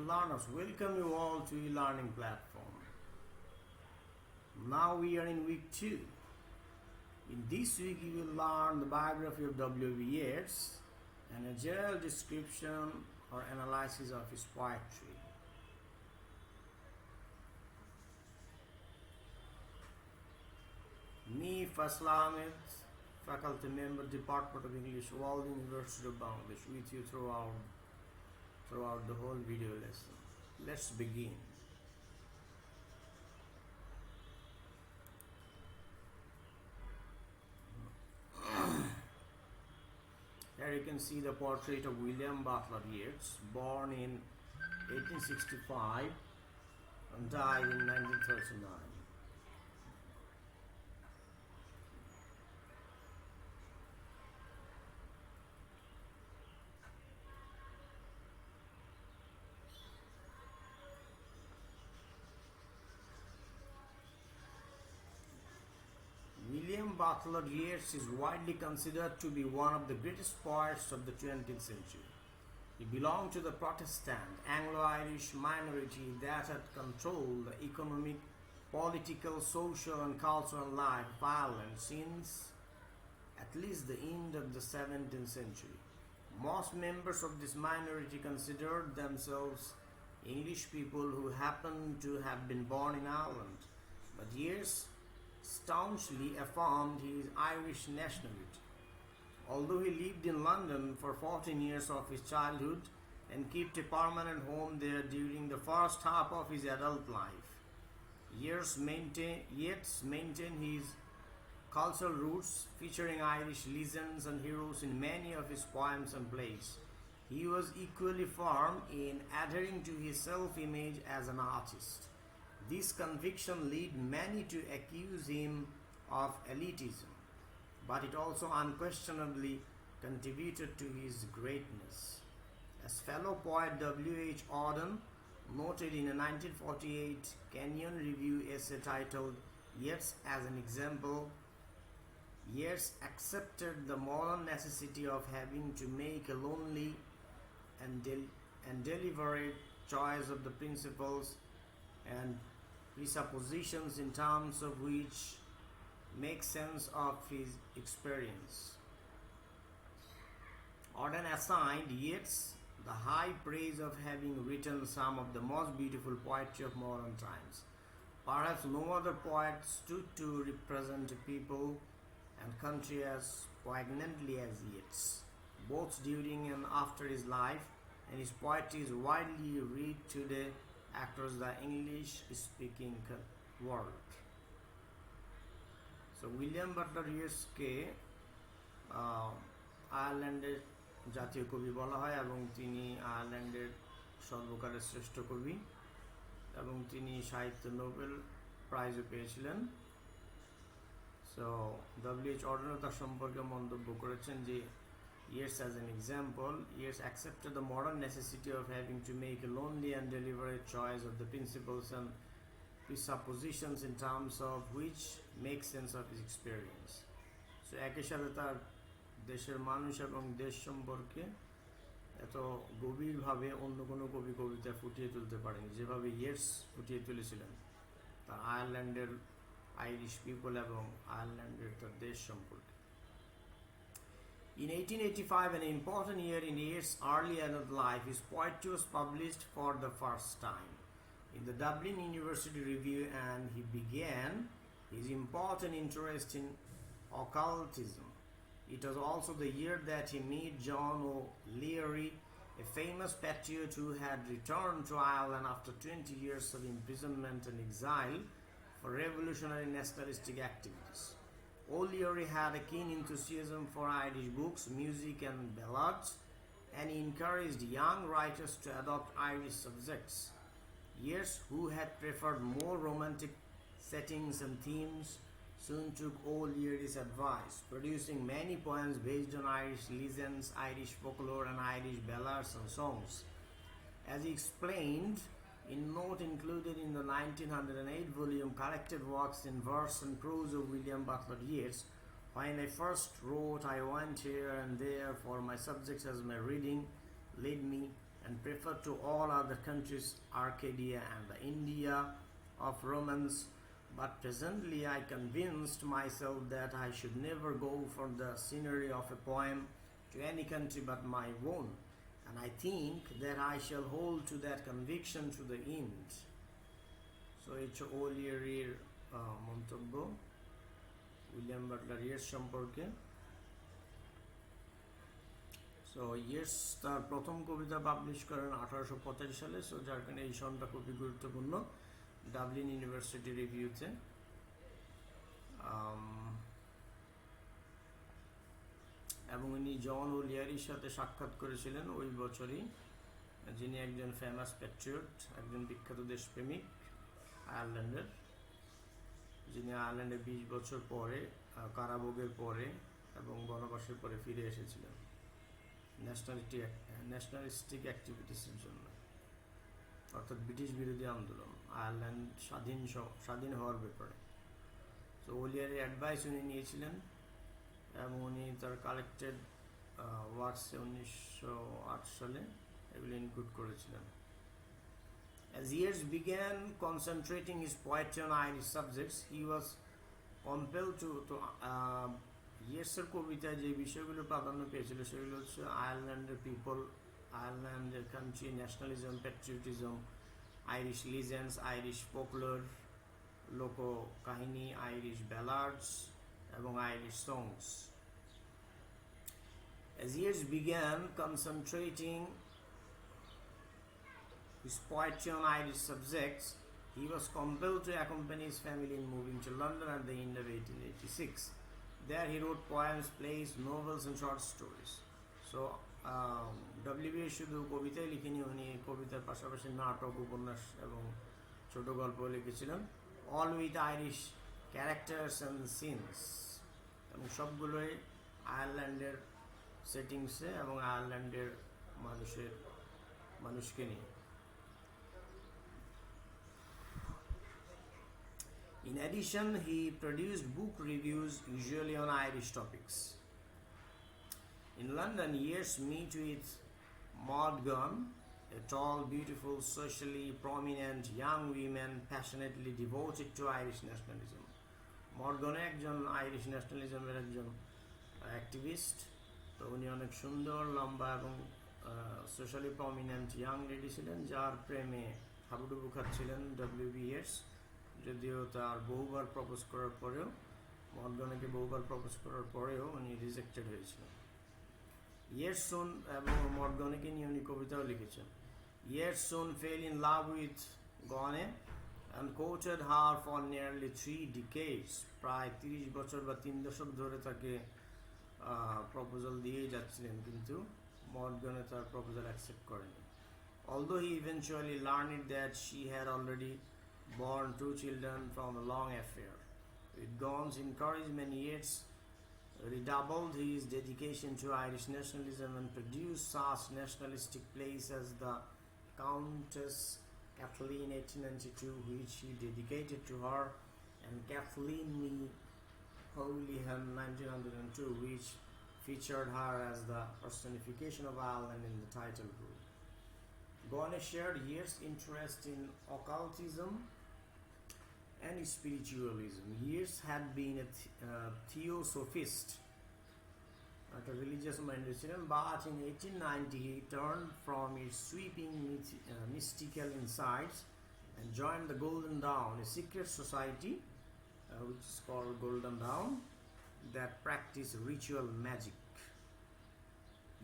learners, welcome you all to e-learning platform. Now we are in week 2. In this week you will learn the biography of B Yeats and a general description or analysis of his poetry. Me, Faisal Ahmed, faculty member, Department of English, World University of Bangladesh, with you throughout the whole video lesson. Let's begin. Here you can see the portrait of William Butler Yeats, born in 1865 and died in 1939. William Butler Yeats is widely considered to be one of the greatest poets of the 20th century. He belonged to the Protestant Anglo-Irish minority that had controlled the economic, political, social and cultural life of Ireland since at least the end of the 17th century. Most members of this minority considered themselves English people who happened to have been born in Ireland, but Yeats staunchly affirmed his Irish nationality. Although he lived in London for 14 years of his childhood and kept a permanent home there during the first half of his adult life, Yeats maintained his cultural roots, featuring Irish legends and heroes in many of his poems and plays. He was equally firm in adhering to his self-image as an artist. This conviction led many to accuse him of elitism, but it also unquestionably contributed to his greatness. As fellow poet W. H. Auden noted in a 1948 Kenyon Review essay titled Yeats as an Example, Yeats accepted the moral necessity of having to make a lonely and deliberate choice of the principles and presuppositions in terms of which make sense of his experience. Auden assigned Yeats the high praise of having written some of the most beautiful poetry of modern times. Perhaps no other poet stood to represent a people and country as poignantly as Yeats, both during and after his life, and his poetry is widely read today across the English-speaking world. So William Butler ইয়েটসকে আয়ারল্যান্ডের জাতীয় কবি বলা হয় এবং তিনি আয়ারল্যান্ডের সর্বকালের শ্রেষ্ঠ কবি এবং তিনি সাহিত্য নোবেল প্রাইজও পেয়েছিলেন। So W.H. Auden তার সম্পর্কে মন্তব্য করেছেন যে Yeats as an example, Yeats accepted the modern necessity of having to make a lonely and deliberate choice of the principles and presuppositions in terms of which make sense of his experience. So একই সাথে তার দেশের মানুষ এবং দেশ সম্পর্কে এত গভীরভাবে অন্য কোনো কবি কবিতা ফুটিয়ে তুলতে পারেনি যেভাবে ইয়েটস ফুটিয়ে তুলেছিলেন তার আয়ারল্যান্ডের আইরিশ পিপল এবং আয়ারল্যান্ডের তার দেশ সম্পর্কে। In 1885, an important year in Yeats' early adult life, his poetry was published for the first time in the Dublin University Review, and he began his important interest in occultism. It was also the year that he met John O'Leary, a famous patriot who had returned to Ireland after 20 years of imprisonment and exile for revolutionary nationalistic activities. O'Leary had a keen enthusiasm for Irish books, music and ballads, and he encouraged young writers to adopt Irish subjects. Yeats, who had preferred more romantic settings and themes, soon took O'Leary's advice, producing many poems based on Irish legends, Irish folklore and Irish ballads and songs. As he explained in note included in the 1908 volume Collected Works in Verse and Prose of William Butler Yeats, when I first wrote, I went here and there, for my subjects as my reading led me and preferred to all other countries Arcadia and the India of Romans. But presently I convinced myself that I should never go for the scenery of a poem to any country but my own, and I think that I shall hold to that conviction to the end. So it's O'Learyর মন্তব্য William Butler Yeats সম্পর্কে। So Yeats তার প্রথম কবিতা publish করেন 1885 সালে। So যার কারণে এই সনটা খুবই গুরুত্বপূর্ণ ডাবলিন ইউনিভার্সিটি রিভিউতে। এবং উনি জন ওলিয়ারির সাথে সাক্ষাৎ করেছিলেন ওই বছরই, যিনি একজন ফেমাস প্যাট্রিয়ট, একজন বিখ্যাত দেশপ্রেমিক আয়ারল্যান্ডের, যিনি আয়ারল্যান্ডে 20 বছর পরে কারাভোগের পরে এবং বনবাসের পরে ফিরে এসেছিলেন ন্যাশনালিস্টিক অ্যাক্টিভিটিসের জন্য, অর্থাৎ ব্রিটিশ বিরোধী আন্দোলন, আয়ারল্যান্ড স্বাধীন হওয়ার ব্যাপারে। তো ওলিয়ারের অ্যাডভাইস উনি নিয়েছিলেন এবং উনি তার কালেক্টেড ওয়ার্কসে 1908 সালে এগুলি ইনক্লুড করেছিলেন। As Yeats began concentrating his poetry on Irish subjects, he was compelled to ইয়েটসের কবিতায় যে বিষয়গুলো প্রাধান্য পেয়েছিল সেগুলো হচ্ছে আয়ারল্যান্ডের পিপল, আয়ারল্যান্ডের country, nationalism, patriotism, Irish legends, Irish folklore, লোককাহিনী, আইরিশ ব্যালার্ডস এবং Irish songs. As Yeats began concentrating his poetry on Irish subjects, he was compelled to accompany his family in moving to London at the end of 1886. There he wrote poems, plays, novels and short stories. So W.B. শুধু কবিতাই লিখেনি, উনি কবিতার পাশাপাশি নাটক, উপন্যাস এবং ছোট গল্প লিখেছিলেন, all with Irish characters and scenes, এবং সবগুলোই আয়ারল্যান্ডের সেটিংসে এবং আয়ারল্যান্ডের মানুষকে নিয়ে। In addition, he produced book reviews, usually on Irish topics. In London, Yeats met with Maud Gonne, a tall, beautiful, socially prominent young woman passionately devoted to Irish nationalism. Maud Gonne একজন Irish ন্যাশনালিজমের একজন activist. তো উনি অনেক সুন্দর, লম্বা এবং socially prominent young lady ছিলেন, যার প্রেমে হাবুডুবু খাচ্ছিলেন W.B. Yeats। যদিও তার বহুবার প্রপোজ করার পরেও, মডগনকে বহুবার প্রপোজ করার পরেও উনি রিজেক্টেড হয়েছিলেন। Yeats soon, এবং মডগনকে নিয়ে উনি কবিতাও লিখেছেন। Yeats soon fell in love with Gonne and courted her for nearly 3 decades. প্রায় 30 বছর বা 3 দশক ধরে তাকে প্রপোজাল দিয়েই যাচ্ছিলেন, কিন্তু মডগনে তার প্রপোজাল অ্যাকসেপ্ট করেনি। Although he eventually learned that she had already born 2 children from a long affair. With Gonne's encouragement, Yeats redoubled his dedication to Irish nationalism and produced such nationalistic plays as The Countess Kathleen 1892, which he dedicated to her, and Kathleen Me Houlihan 1902, which featured her as the personification of Ireland in the title role. Gonne shared Yeats' interest in occultism and spiritualism. Yeats had been a theosophist, a religious minded ছিলেন, but in 1890 he turned from his sweeping mystical insights and joined the Golden Dawn, a secret society which is called Golden Dawn, that practiced ritual magic.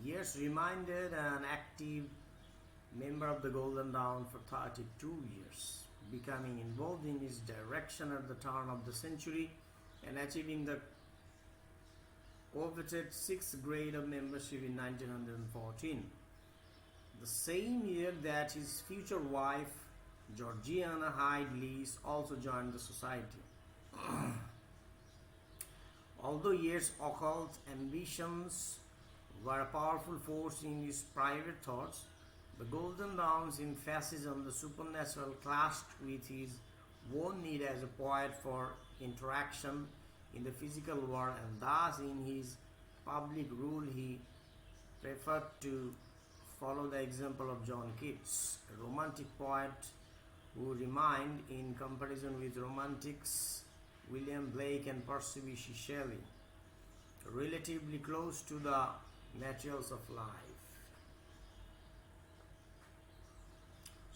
Yeats remained an active member of the Golden Dawn for 32 years, becoming involved in its direction at the turn of the century and achieving the coveted 6th grade of membership in 1914, the same year that his future wife Georgiana Hyde Lees also joined the society. Although Yeats' occult ambitions were a powerful force in his private thoughts, the Golden Dawn's emphasis on the supernatural clashed with his own need as a poet for interaction in the physical world, and thus in his public rule he preferred to follow the example of John Keats, a romantic poet who remained, in comparison with romantics William Blake and Percy Bysshe Shelley, relatively close to the materials of life.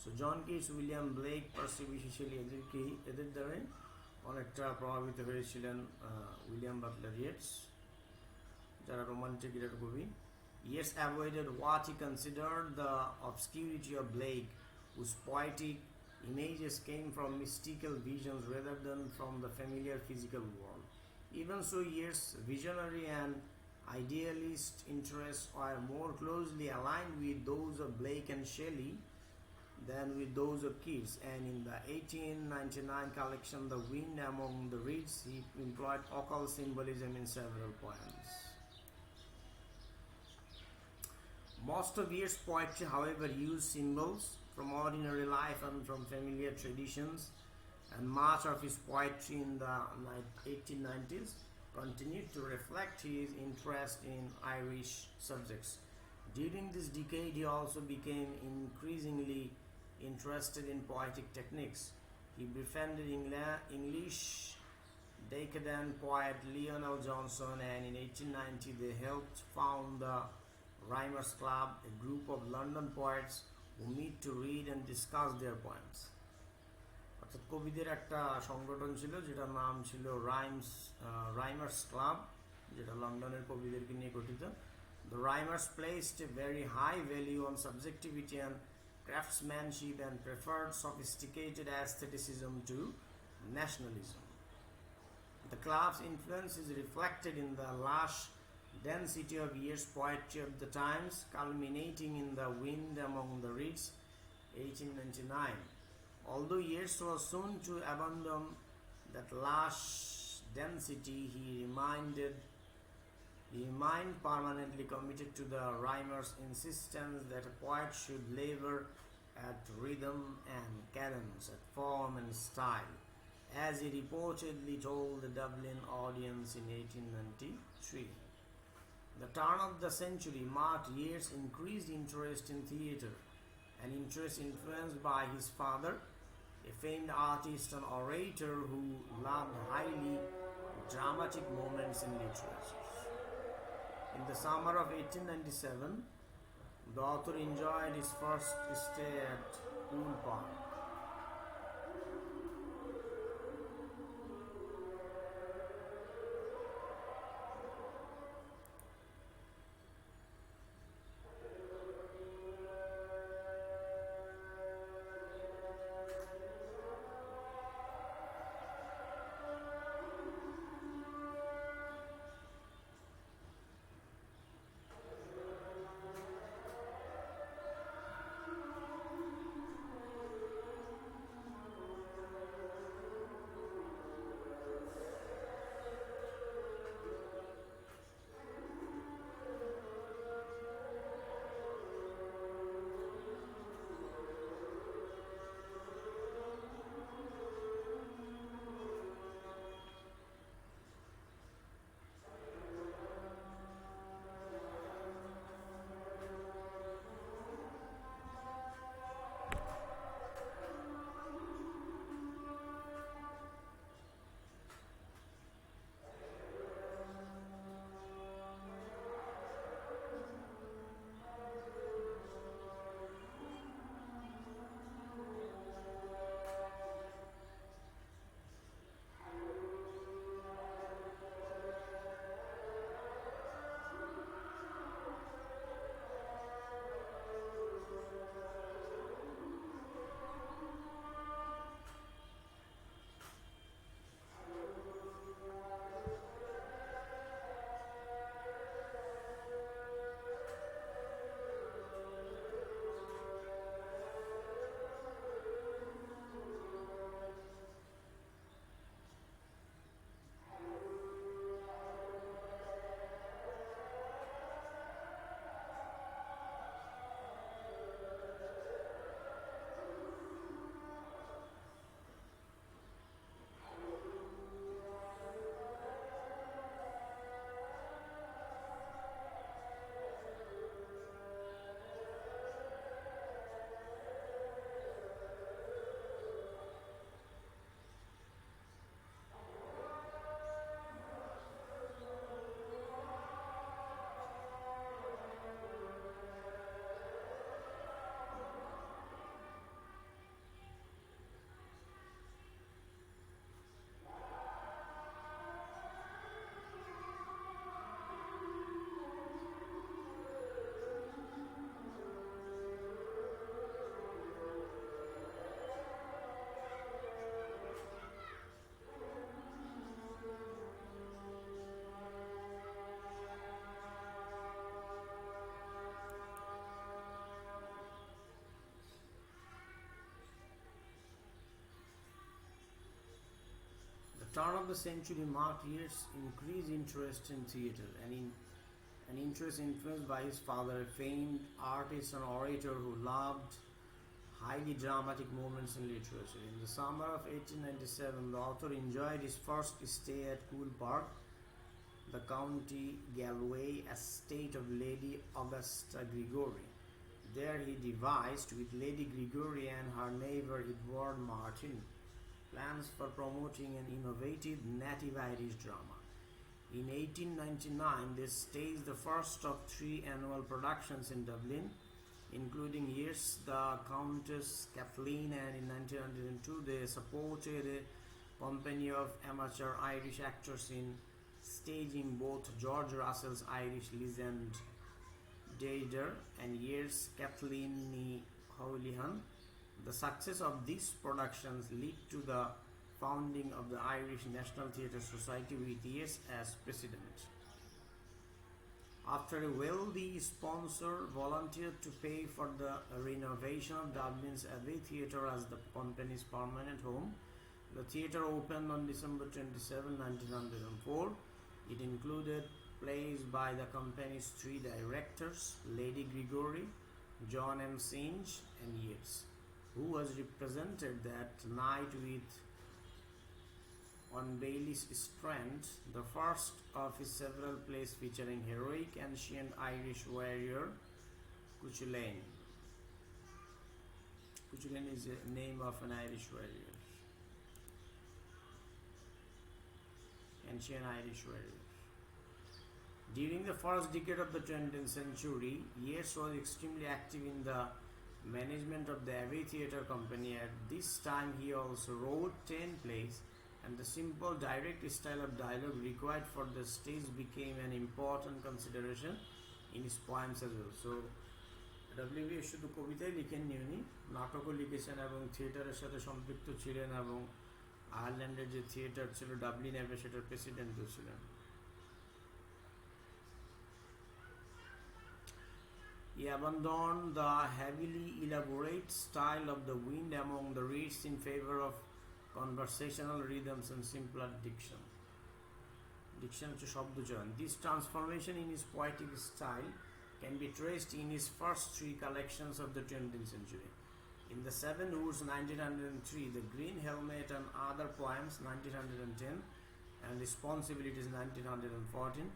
So John Keats, William Blake, Percy Bysshe Shelley এদের দ্বারা অনেকটা প্রভাবিত হয়েছিলেন William Butler Yeats, যারা romantic এর কবি। Yeats avoided what he considered the obscurity of Blake, whose poetic images came from mystical visions rather than from the familiar physical world. Even so, Yeats' visionary and idealist interests are more closely aligned with those of Blake and Shelley than with those of Keats, and in the 1899 collection The Wind Among the Reeds, he employed occult symbolism in several poems. Most of Yeats' poetry, however, used symbols from ordinary life and from familiar traditions, and much of his poetry in the 1890s continued to reflect his interest in Irish subjects. During this decade, he also became increasingly interested in poetic techniques. He befriended English decadent poet Lionel Johnson, and in 1890 they helped found the Rhymers Club, a group of London poets who meet to read and discuss their poems. অর্থাৎ কবিদের একটা সংগঠন ছিল যেটার নাম ছিল রাইমার্স club, যেটা লন্ডনের কবিদেরকে নিয়ে গঠিত। The Rhymers placed a very high value on subjectivity and craftsmanship and preferred sophisticated aestheticism to nationalism. The club's influence is reflected in the lush density of Yeats' poetry of the times, culminating in The Wind Among the Reeds, 1899. Although Yeats was soon to abandon that lush density, he remained permanently committed to the Rhymers' insistence that a poet should labor at rhythm and cadence, at form and style, as he reportedly told the Dublin audience in 1893. The turn of the century marked Yeats' increased interest in theatre, an interest influenced by his father, a famed artist and orator who loved highly dramatic moments in literature. In the summer of 1897, the author enjoyed his first stay at Poole Park. turn of the century marked Yeats' increased interest in theatre an interest influenced by his father, a famed artist and orator who loved highly dramatic moments in literature. In the summer of 1897, the author enjoyed his first stay at Poole Park, the County Galway estate of Lady Augusta Gregory. There he devised, with Lady Gregory and her neighbour Edward Martin, plans for promoting an innovative native Irish drama. In 1899, they staged the first of 3 annual productions in Dublin, including Yeats, the Countess Kathleen, and in 1902 they supported a company of amateur Irish actors in staging both George Russell's Irish legend Deirdre and Yeats' Kathleen Ní Houlihan. The success of these productions led to the founding of the Irish National Theatre Society with Yeats as president. After a wealthy sponsor volunteered to pay for the renovation of Dublin's Abbey Theatre as the company's permanent home, the theatre opened on December 27, 1904. It included plays by the company's 3 directors, Lady Gregory, John M. Synge, and Yeats, who was represented that night with on Bailey's Strand, the first of his several plays featuring heroic ancient Irish warrior Cuchulainn. Cuchulainn is a name of an Irish warrior, ancient Irish warrior. During the first decade of the 20th century, Yeats was extremely active in the management of the Abbey Theatre Company. At this time, he also wrote 10 plays, and the simple, direct style of dialogue required for the stage became an important consideration in his poems as well. So, ডব্লিউ.বি.এস শুধু কবিতাই লিখেননি, উনি নাটকও লিখেছেন এবং থিয়েটারের সাথে সম্পৃক্ত ছিলেন এবং আয়ারল্যান্ডের যে থিয়েটার ছিল ডাবলিন অ্যাবে সেটার প্রেসিডেন্টও ছিলেন। He abandoned the heavily elaborate style of the wind among the reeds in favor of conversational rhythms and simpler diction. Diction হচ্ছে শব্দচয়ন. This transformation in his poetic style can be traced in his first 3 collections of the 20th century. In the 7 Woods 1903, The Green Helmet and Other Poems 1910, and Responsibilities 1914,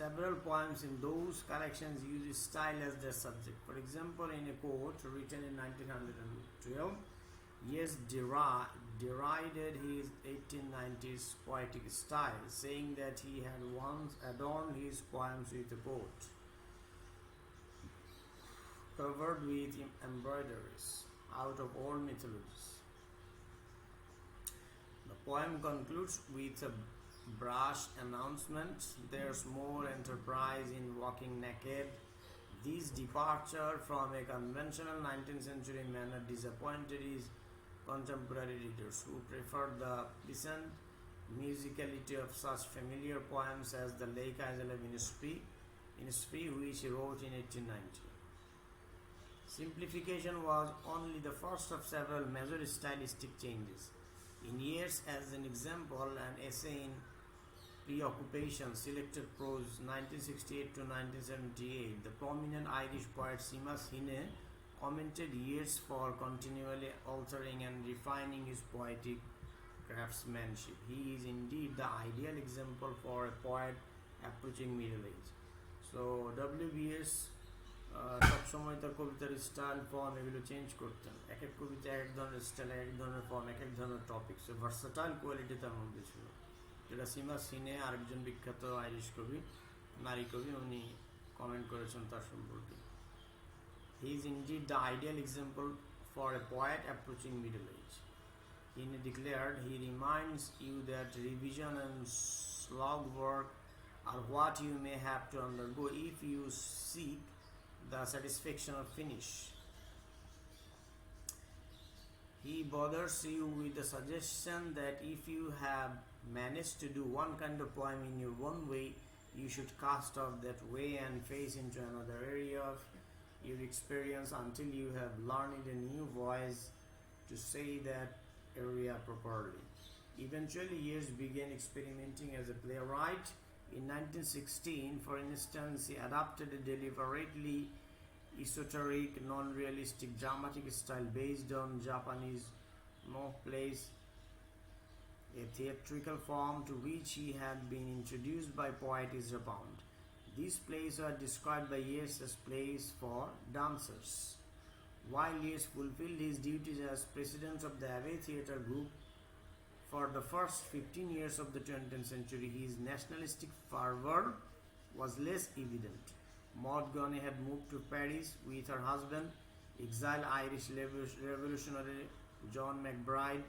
several poems in those collections use style as their subject. For example, in a quote written in 1912, Yeats derided his 1890s poetic style, saying that he had once adorned his poems with a coat covered with embroideries out of old mythologies. The poem concludes with a brash announcement, "There's more enterprise in walking naked." This departure from a conventional 19th century manner disappointed his contemporary readers, who preferred the pleasant musicality of such familiar poems as the Lake Isle of Innisfree, which he wrote in 1890. Simplification was only the first of several major stylistic changes. In Yeats, as an example, an essay in Preoccupation, Selected Prose 1968 to 1978, the prominent Irish poet Seamus Heaney commented Yeats for continually altering and refining his poetic craftsmanship. He is indeed the ideal example for a poet approaching middle age. So WBS সবসময় তার কবিতার style form এগুলো change করতেন, এক এক কবিতা এক ধরনের style, এক ধরনের ফর্ম, এক এক ধরনের টপিক, সো ভার্সাটাইল কোয়ালিটি তার মধ্যে ছিল, যেটা সিমাস হিনে আরেকজন বিখ্যাত আইরিশ কবি, নারী কবি, উনি কমেন্ট করেছেন তার সম্পর্কে। He is indeed the ideal example for a poet approaching middle age. He declared, "He reminds you that revision and slog work are what you may have to undergo if you seek the satisfaction of finish." He bothers you with the suggestion that if you have managed to do one kind of poem in your one way, you should cast off that way and face into another area of your experience until you have learned a new voice to say that area properly. Eventually, Yeats began experimenting as a playwright. In 1916, for instance, he adopted a deliberately esoteric, non-realistic dramatic style based on Japanese plays, a theatrical form to which he had been introduced by poet Ezra Pound. These plays were described by Yeats as plays for dancers. While Yeats fulfilled his duties as president of the Abbey Theatre Group for the first 15 years of the 20th century, his nationalistic fervour was less evident. Maud Gonne had moved to Paris with her husband, exiled Irish revolutionary John McBride,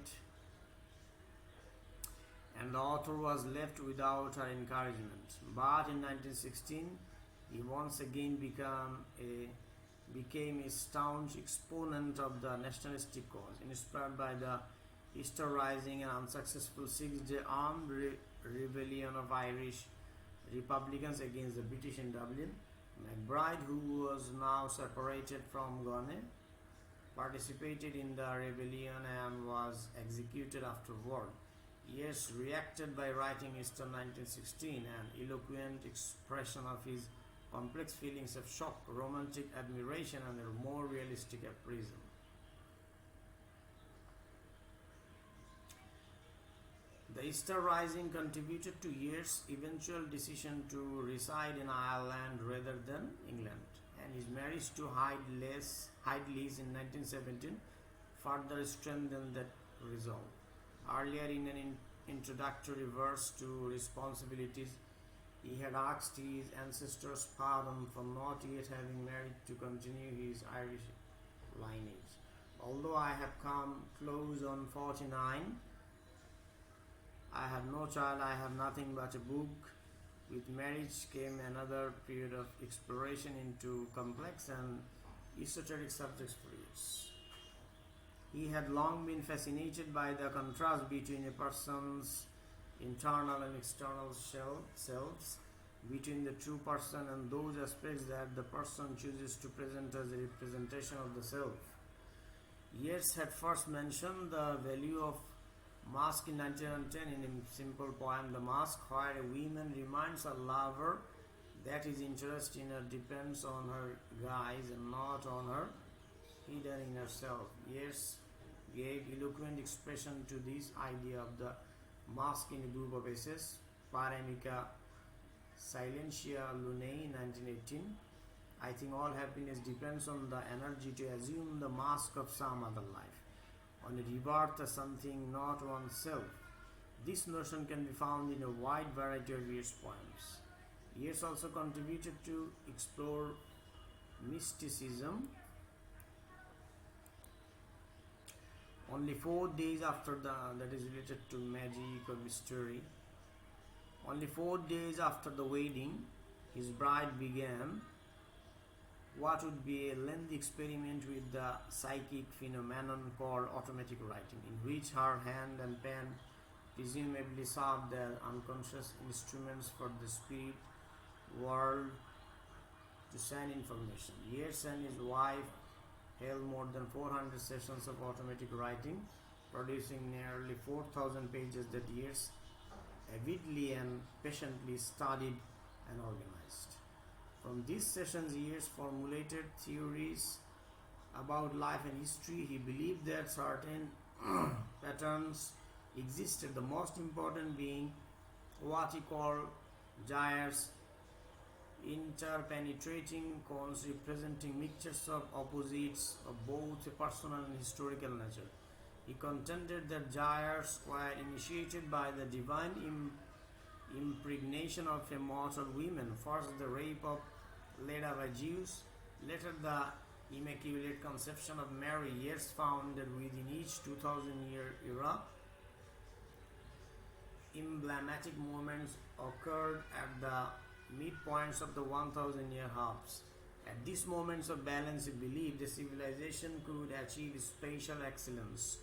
and the author was left without her encouragement. But in 1916, he once again became a staunch exponent of the nationalistic cause, inspired by the Easter Rising and unsuccessful Six-Day Armed Rebellion of Irish Republicans against the British in Dublin. McBride, who was now separated from Gonne, participated in the rebellion and was executed afterward. Yeats reacted by writing Easter 1916, an eloquent expression of his complex feelings of shock, romantic admiration, and a more realistic appraisal. The Easter Rising contributed to Yeats' eventual decision to reside in Ireland rather than England, and his marriage to Hyde Lees in 1917 further strengthened that resolve. Earlier, in an introductory verse to Responsibilities, he had asked his ancestors' pardon for not yet having married to continue his Irish lineage. Although I have come close on 49, I have no child, I have nothing but a book. With marriage came another period of exploration into complex and esoteric subjects for Yeats. He had long been fascinated by the contrast between a person's internal and external selves, between the true person and those aspects that the person chooses to present as a representation of the self. Yeats had first mentioned the value of mask in 1910 in a simple poem, The Mask, where a woman reminds her lover that his interest in her depends on her guise and not on her hidden inner self. Yeats gave eloquent expression to this idea of the mask in a group of essays, Paramica Silentia Lunae, 1918. I think all happiness depends on the energy to assume the mask of some other life, on a rebirth as something not oneself. This notion can be found in a wide variety of Yeats' poems. Yeats also contributed to explore mysticism. Only 4 days after that is related to magic or mystery. Only 4 days after the wedding, his bride began what would be a lengthy experiment with the psychic phenomenon called automatic writing, in which her hand and pen presumably served as unconscious instruments for the spirit world to send information. Yeats and his wife held more than 400 sessions of automatic writing, producing nearly 4,000 pages that Yeats avidly and patiently studied and organized. From these sessions, Yeats formulated theories about life and history. He believed that certain patterns existed, the most important being what he called gyres, interpenetrating cones representing mixtures of opposites of both a personal and historical nature. He contended that gyres were initiated by the divine impregnation of immortal women, first the rape of Leda by Zeus, later the Immaculate Conception of Mary. Yeats found that within each 2000-year era, emblematic moments occurred at the midpoints of the 1000-year halves. At these moments of balance, he believed a civilization could achieve spatial excellence.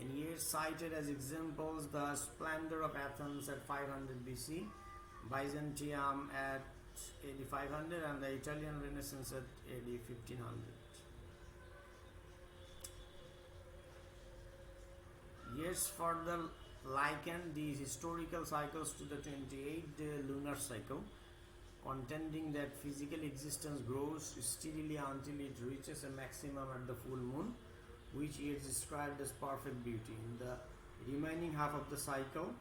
And Yeats cited as examples the splendor of Athens at 500 BC, Byzantium at AD 500, and the Italian Renaissance at AD 1500. Yeats further likened these historical cycles to the 28-day lunar cycle, contending that physical existence grows steadily until it reaches a maximum at the full moon, which is described as perfect beauty. In the remaining half of the cycle,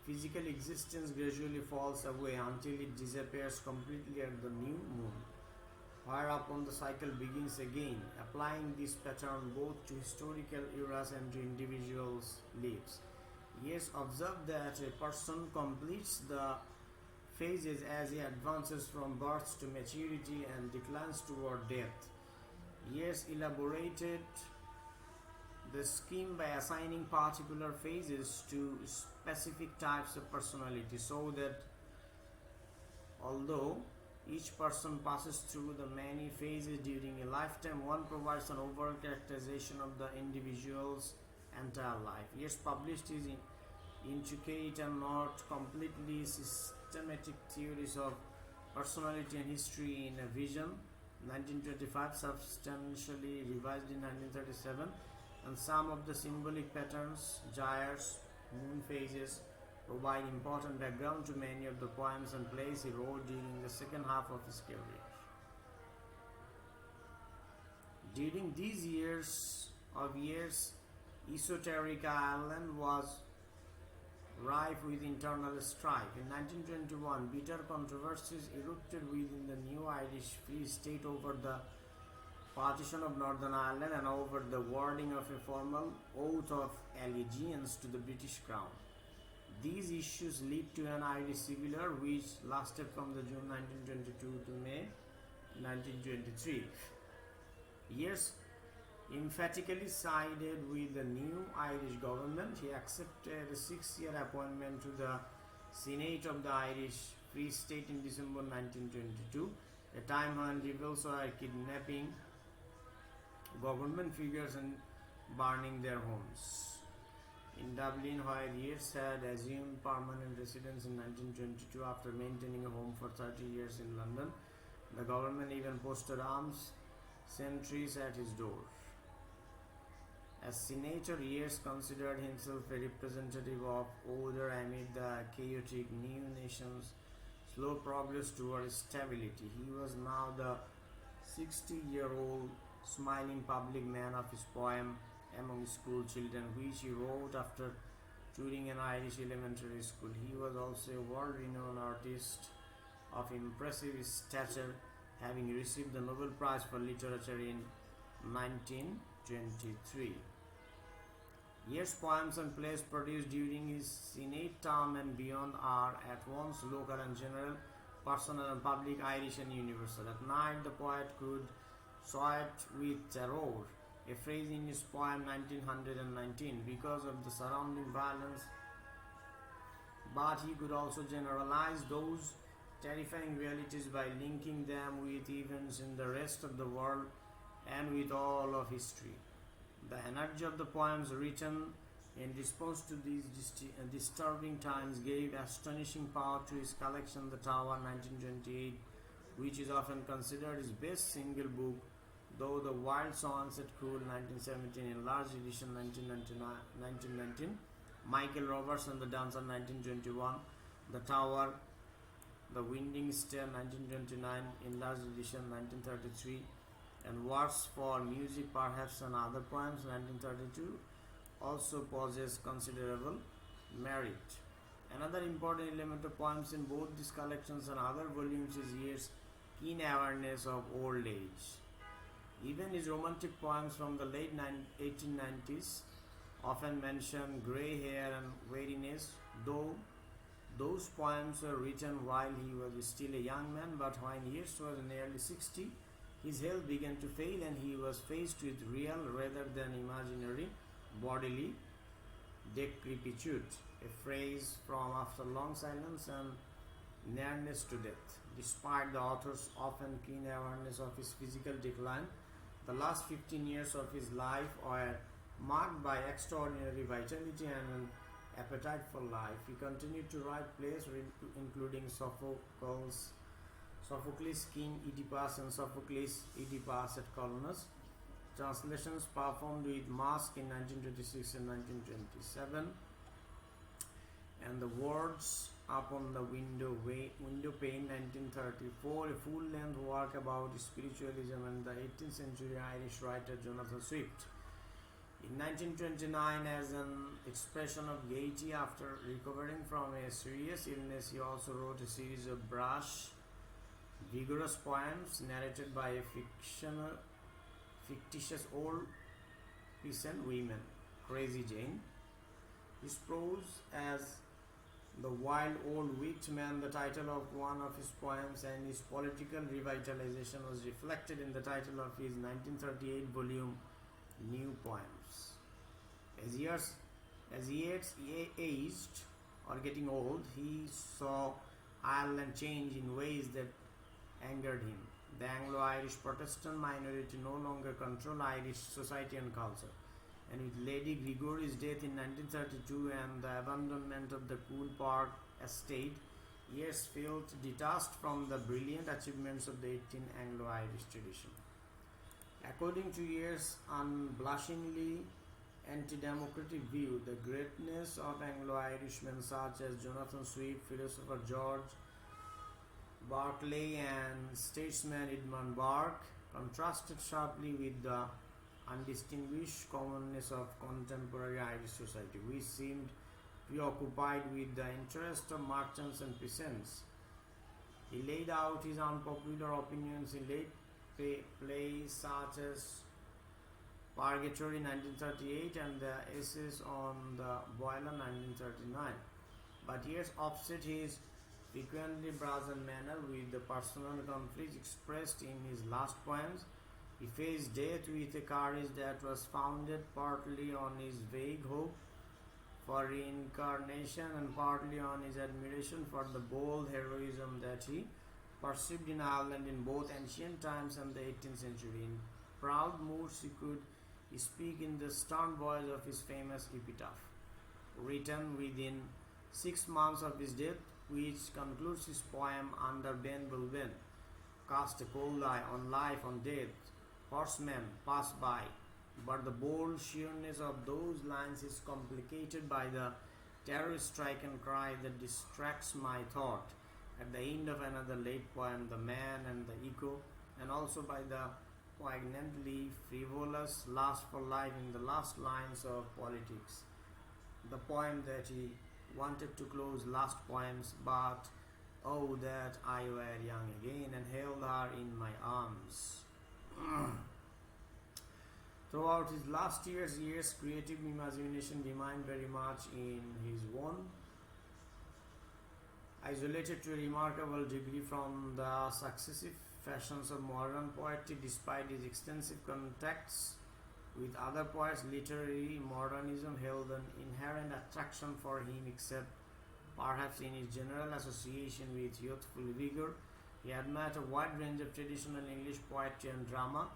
physical existence gradually falls away until it disappears completely at the new moon, whereupon the cycle begins again, applying this pattern both to historical eras and to individuals' lives. Years observe that a person completes the phases as he advances from birth to maturity and declines toward death. Years elaborated the scheme by assigning particular phases to specific types of personality, so that although each person passes through the many phases during a lifetime, one provides an overall characterization of the individual's entire life. Years published his intricate and not completely systematic theories of personality and history in a Vision, 1925, substantially revised in 1937, and some of the symbolic patterns, gyres, moon phases, provide important background to many of the poems and plays he wrote during the second half of his career. During these years, esoteric Ireland was rife with internal strife. In 1921, bitter controversies erupted within the new Irish Free State over the partition of Northern Ireland and over the wording of a formal oath of allegiance to the British Crown. These issues led to an Irish Civil War which lasted from the June 1922 to May 1923. Years emphatically sided with the new Irish government. He accepted a 6-year appointment to the Senate of the Irish Free State in December 1922, a time when rebels were kidnapping government figures and burning their homes. In Dublin, where Yeats had assumed permanent residence in 1922 after maintaining a home for 30 years in London, the government even posted arms sentries at his door. As senator, Yeats considered himself a representative of order amid the chaotic new nation's slow progress toward stability. He was now the 60-year-old smiling public man of his poem Among School Children, which he wrote after touring an Irish elementary school. He was also a world-renowned artist of impressive stature, having received the Nobel Prize for Literature in 1923. Yeats' poems and plays produced during his Senate term and beyond are at once local and general, personal and public, Irish and universal. At night, the poet could saw it with terror, a phrase in his poem 1919, because of the surrounding violence, but he could also generalize those terrifying realities by linking them with events in the rest of the world and with all of history. The energy of the poems written in response to these disturbing times gave astonishing power to his collection The Tower 1928, which is often considered his best single book, though The Wild Songs at Cool 1917, enlarged edition 1919, Michael Roberts and the Dancer 1921, The Tower, The Winding Stair 1929, enlarged edition 1933, and Works for Music Perhaps and Other Poems 1932 also possess considerable merit. Another important element of poems in both these collections and other volumes is Yeats' keen awareness of old age. Even his romantic poems from the late 1890s often mention grey hair and weariness, though those poems were written while he was still a young man. But when Yeats was nearly 60, his health began to fail and he was faced with real rather than imaginary bodily decrepitude, a phrase from After Long Silence and Nearness to Death. Despite the author's often keen awareness of his physical decline, the last 15 years of his life were marked by extraordinary vitality and an appetite for life. He continued to write plays including Sophocles' King Oedipus and Sophocles' Oedipus at Colonus, translations performed with Mask in 1926 and 1927, and the words upon the window pane, 1934, a full-length work about spiritualism and the 18th century Irish writer Jonathan Swift. In 1929, as an expression of gaiety after recovering from a serious illness, he also wrote a series of brash, vigorous poems narrated by a fictitious old peasant woman, Crazy Jane. His prose as The Wild Old Wicked Man, the title of one of his poems, and his political revitalization was reflected in the title of his 1938 volume, New Poems. As Yeats aged or getting old, he saw Ireland change in ways that angered him. The Anglo-Irish Protestant minority no longer controlled Irish society and culture, and with Lady Gregory's death in 1932 and the abandonment of the Cool Park estate, Yeats felt detached from the brilliant achievements of the 18th Anglo-Irish tradition. According to Yeats' unblushingly anti-democratic view, the greatness of Anglo-Irishmen such as Jonathan Swift, philosopher George Berkeley, and statesman Edmund Burke contrasted sharply with the undistinguished commonness of contemporary Irish society, which seemed preoccupied with the interests of merchants and peasants. He laid out his unpopular opinions in late plays such as Purgatory 1938 and the Essays on the Boiler 1939. But Yeats offset his frequently brazen manner with the personal conflicts expressed in his last poems. He faced death with a courage that was founded partly on his vague hope for reincarnation and partly on his admiration for the bold heroism that he perceived in Ireland in both ancient times and the 18th century. In proud moods he could speak in the stern voice of his famous epitaph, written within 6 months of his death, which concludes his poem Under Ben Bulben. Cast a cold eye on life, on death. Horsemen pass by, but the bold sheerness of those lines is complicated by the terror-stricken cry that distracts my thought at the end of another late poem, The Man and the Echo, and also by the poignantly frivolous lust for life in the last lines of Politics, the poem that he wanted to close last poems, but oh that I were young again and held her in my arms. Throughout his last years, Yeats' creative imagination remained very much in his own, isolated to a remarkable degree from the successive fashions of modern poetry. Despite his extensive contacts with other poets, literary modernism held an inherent attraction for him, except perhaps in his general association with youthful vigor. He admired a wide range of traditional English poetry and drama,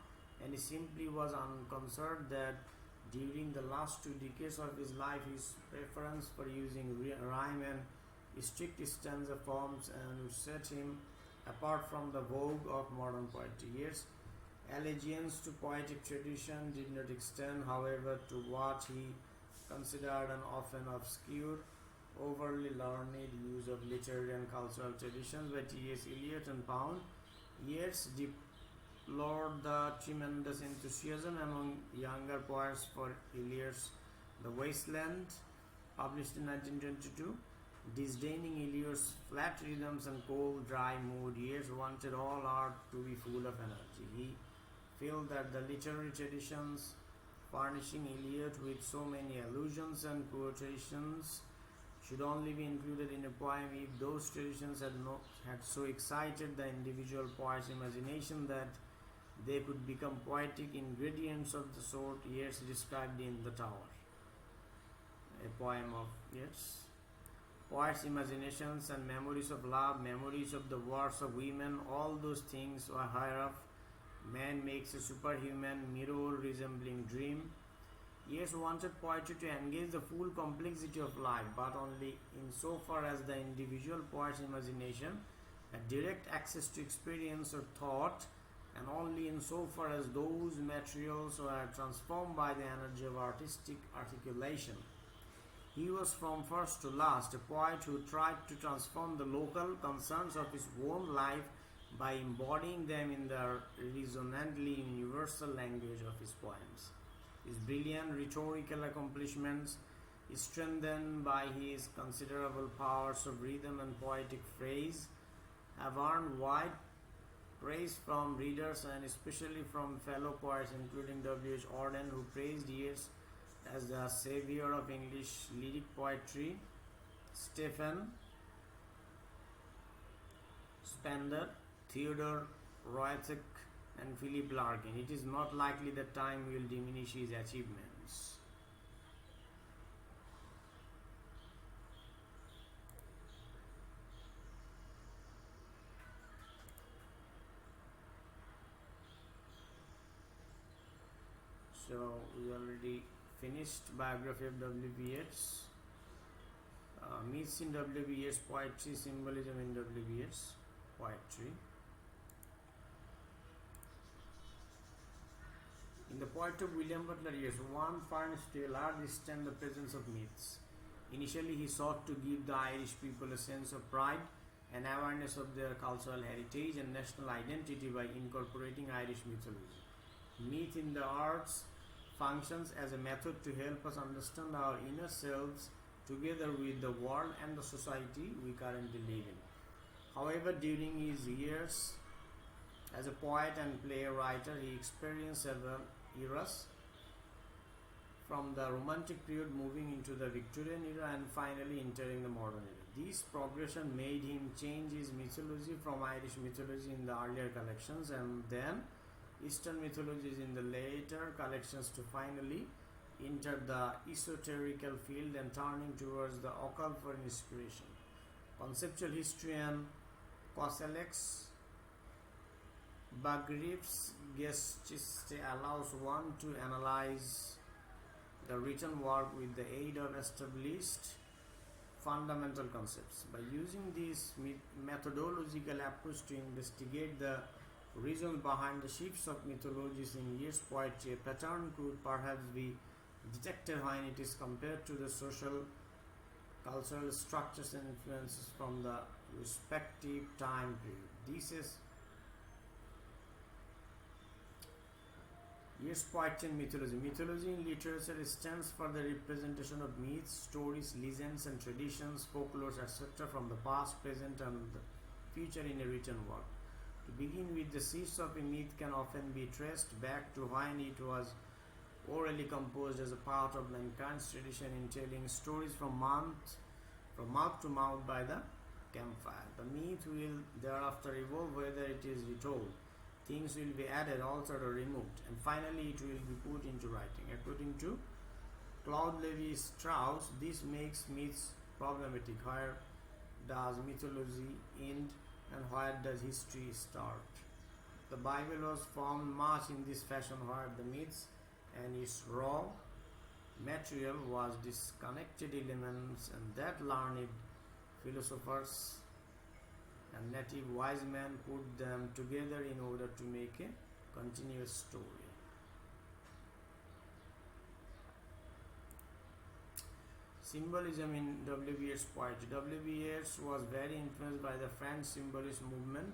and he simply was unconcerned that during the last 2 decades of his life, his preference for using rhyme and strict stanza forms and would set him apart from the vogue of modern poetry. Yeats' allegiance to poetic tradition did not extend, however, to what he considered an often obscure, overly learned use of literary and cultural traditions by T.S. Eliot and Pound. Yeats deplored the tremendous enthusiasm among younger poets for Eliot's The Wasteland, published in 1922. Disdaining Eliot's flat rhythms and cold, dry mood, Yeats wanted all art to be full of energy. He felt that the literary traditions furnishing Eliot with so many allusions and quotations should only be included in a poem if those traditions had so excited the individual poet's imagination that they could become poetic ingredients of the sort Yeats described in The Tower, a poem of Yeats. Poets' imaginations and memories of love, memories of the wars of women, all those things are whereof man makes a superhuman mirror resembling dream. Yeats wanted poetry to engage the full complexity of life, but only insofar as the individual poet's imagination had direct access to experience or thought, and only insofar as those materials were transformed by the energy of artistic articulation. He was from first to last a poet who tried to transform the local concerns of his own life by embodying them in the resonantly universal language of his poems. His brilliant rhetorical accomplishments, strengthened by his considerable powers of rhythm and poetic phrase, have earned wide praise from readers and especially from fellow poets including W.H. Auden, who praised Yeats as the savior of English lyric poetry, Stephen Spender, Theodore Roethek, and Philip Larkin. It is not likely that time will diminish his achievements. So we already finished biography of W.B. Yeats. Myths in W.B. Yeats poetry, symbolism in W.B. Yeats poetry. In the poetry of William Butler Yeats, one finds to a large extent the presence of myths. Initially, he sought to give the Irish people a sense of pride and awareness of their cultural heritage and national identity by incorporating Irish mythology. Myth in the arts functions as a method to help us understand our inner selves together with the world and the society we currently live in. However, during his years as a poet and playwright, he experienced several eras, from the Romantic period moving into the Victorian era and finally entering the modern era. This progression made him change his mythology from Irish mythology in the earlier collections and then Eastern mythologies in the later collections to finally enter the esoterical field and turning towards the occult for inspiration. Conceptual historian Kosellex Bagriev's Gestiste allows one to analyze the written work with the aid of established fundamental concepts. By using this methodological approach to investigate the reasons behind the shifts of mythologies in Yeats' poetry, a pattern could perhaps be detected when it is compared to the social, cultural structures and influences from the respective time period. This is Yeats' poetry and mythology. Mythology in literature stands for the representation of myths, stories, legends, and traditions, folklore, etc. from the past, present, and the future in a written work. To begin with, the seeds of a myth can often be traced back to when it was orally composed as a part of mankind's tradition in telling stories from mouth to mouth by the campfire. The myth will thereafter evolve, whether it is retold. Things will be added, altered, or removed, and finally it will be put into writing. According to Claude Lévi-Strauss, this makes myths problematic. Where does mythology end and where does history start? The Bible was formed much in this fashion, where the myths and its raw material was disconnected elements, and that learned philosophers and native wise men put them together in order to make a continuous story. Symbolism in W.B. Yeats' poetry. W.B. Yeats was very influenced by the French symbolist movement,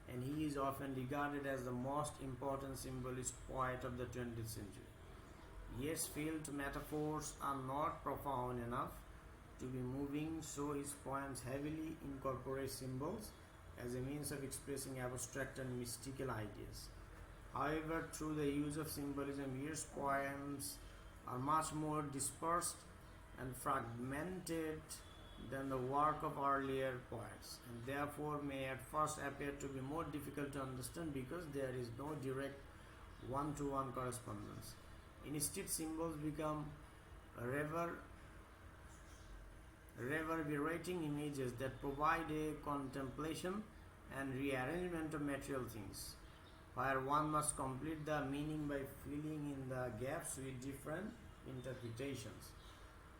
and he is often regarded as the most important symbolist poet of the 20th century. Yeats felt metaphors are not profound enough to be moving, so his poems heavily incorporate symbols as a means of expressing abstract and mystical ideas. However, through the use of symbolism, Yeats' poems are much more dispersed and fragmented than the work of earlier poets, and therefore may at first appear to be more difficult to understand because there is no direct one-to-one correspondence. Instead, symbols become reverberating images that provide a contemplation and rearrangement of material things, where one must complete the meaning by filling in the gaps with different interpretations.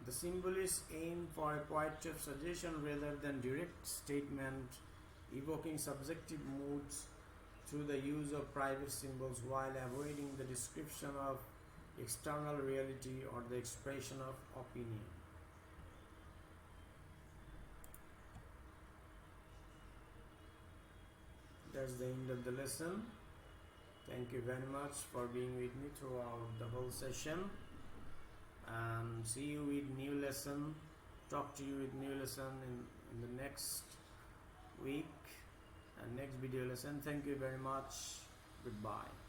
The symbolists aim for a poetry of suggestion rather than direct statement, evoking subjective moods through the use of private symbols while avoiding the description of external reality or the expression of opinion. That's the end of the lesson. Thank you very much for being with me throughout the whole session, and see you with new lesson. Talk to you with new lesson in the next week and next video lesson. Thank you very much. Goodbye.